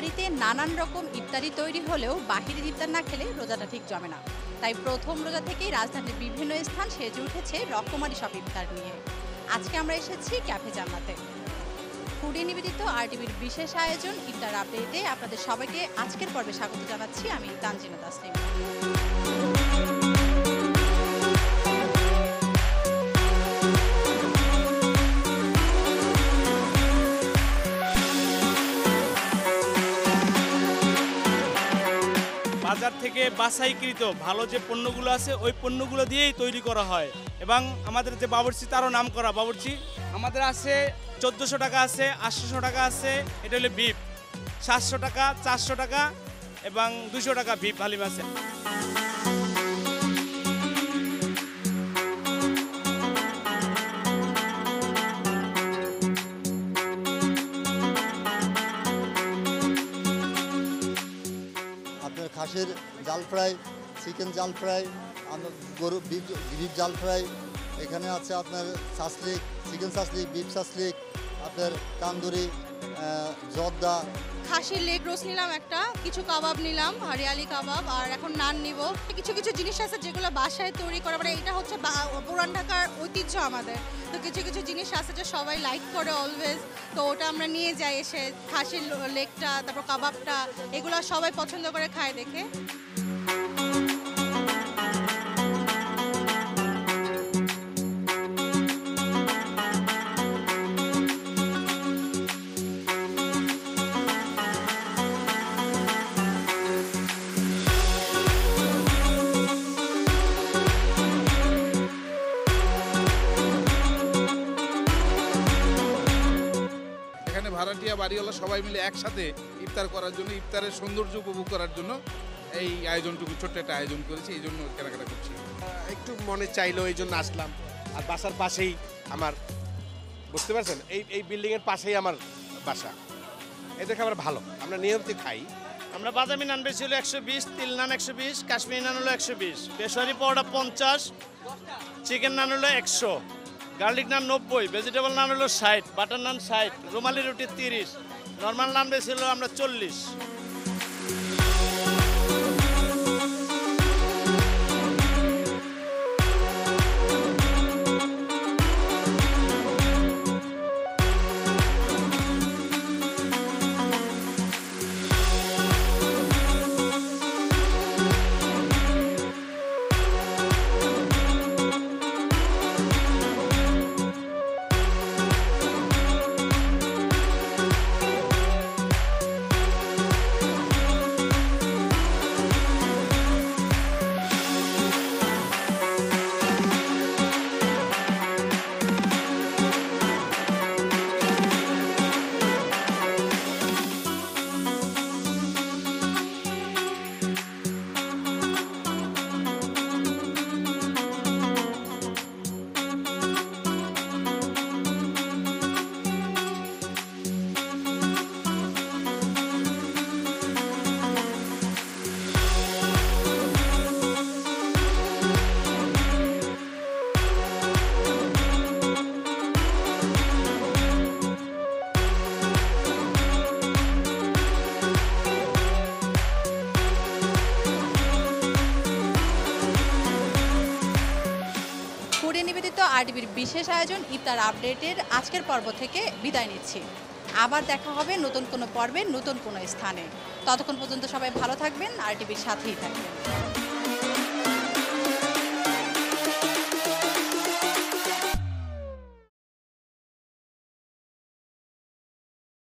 বাড়িতে নানান রকম ইফতারি তৈরি হলেও বাহিরের ইফতার না খেলে রোজাটা ঠিক জমে না। তাই প্রথম রোজা থেকেই রাজধানীর বিভিন্ন স্থান সেজে উঠেছে রকমারি সব ইফতার নিয়ে। আজকে আমরা এসেছি ক্যাফে জান্নাতে। ফুডে নিবেদিত আরটিভির বিশেষ আয়োজন ইফতার আপডেটে আপনাদের সবাইকে আজকের পর্বে স্বাগত জানাচ্ছি আমি তানজিনা তাসলিম। বাজার থেকে বাছাইকৃত ভালো যে পণ্যগুলো আছে ওই পণ্যগুলো দিয়েই তৈরি করা হয় এবং আমাদের যে বাবুর্চি তারও নাম করা বাবুর্চি আমাদের আছে 1400 টাকা আছে, 800 টাকা আছে, এটা হলো বিফ, 700 টাকা, 400 টাকা এবং 200 টাকা বিফ হালিম আছে। খাসির জাল ফ্রাই, চিকেন জাল ফ্রাই, গরু বিফ জাল ফ্রাই, এখানে আছে আপনার shashlik, chicken shashlik, beef shashlik, আপনার তান্দুরি, জর্দা, খাসির লেগ রোস্ট নিলাম, একটা কিছু কাবাব নিলাম, হরিয়ালি কাবাব, আর এখন নান নিব। কিছু কিছু জিনিস আছে যেগুলো বাসায় তৈরি করা, মানে এটা হচ্ছে পুরান ঢাকার ঐতিহ্য আমাদের। তো কিছু কিছু জিনিস আছে যে সবাই লাইক করে অলওয়েজ, তো ওটা আমরা নিয়ে যাই এসে। খাসির লেগটা, তারপর কাবাবটা, এগুলো সবাই পছন্দ করে খায় দেখে। ভাড়াটিয়া বাড়িওয়ালা সবাই মিলে একসাথে ইফতার করার জন্য, ইফতারের সৌন্দর্য উপভোগ করার জন্য এই আয়োজনটুকু, ছোট্ট একটা আয়োজন করেছি, এই জন্য কেনাকাটা করছি। একটু মনে চাইলো এই জন্য আসলাম। আর বাসার পাশেই আমার, বুঝতে পারছেন, এই বিল্ডিংয়ের পাশেই আমার বাসা। এদের খাবার ভালো, আমরা নিয়মিত খাই। আমরা বাদামি নান বেশি হলো 120, তিল নান 120, কাশ্মীরি নান হলো 120, পেশোয়ারি পাউডার 50, চিকেন নান হলো 100, গার্লিক নান 90, ভেজিটেবল নান হলো 60, বাটার নান 60, রুমালি রুটি 30, নর্মাল নান বেশি হলো আমরা 40। নিবেদিত আরটিভির বিশেষ আয়োজন ইফতার আপডেটের আজকের পর্ব থেকে বিদায় নিচ্ছি। আবার দেখা হবে নতুন কোনো পর্বে, নতুন কোনো স্থানে। ততক্ষণ পর্যন্ত সবাই ভালো থাকবেন, আরটিভির সাথেই থাকবেন।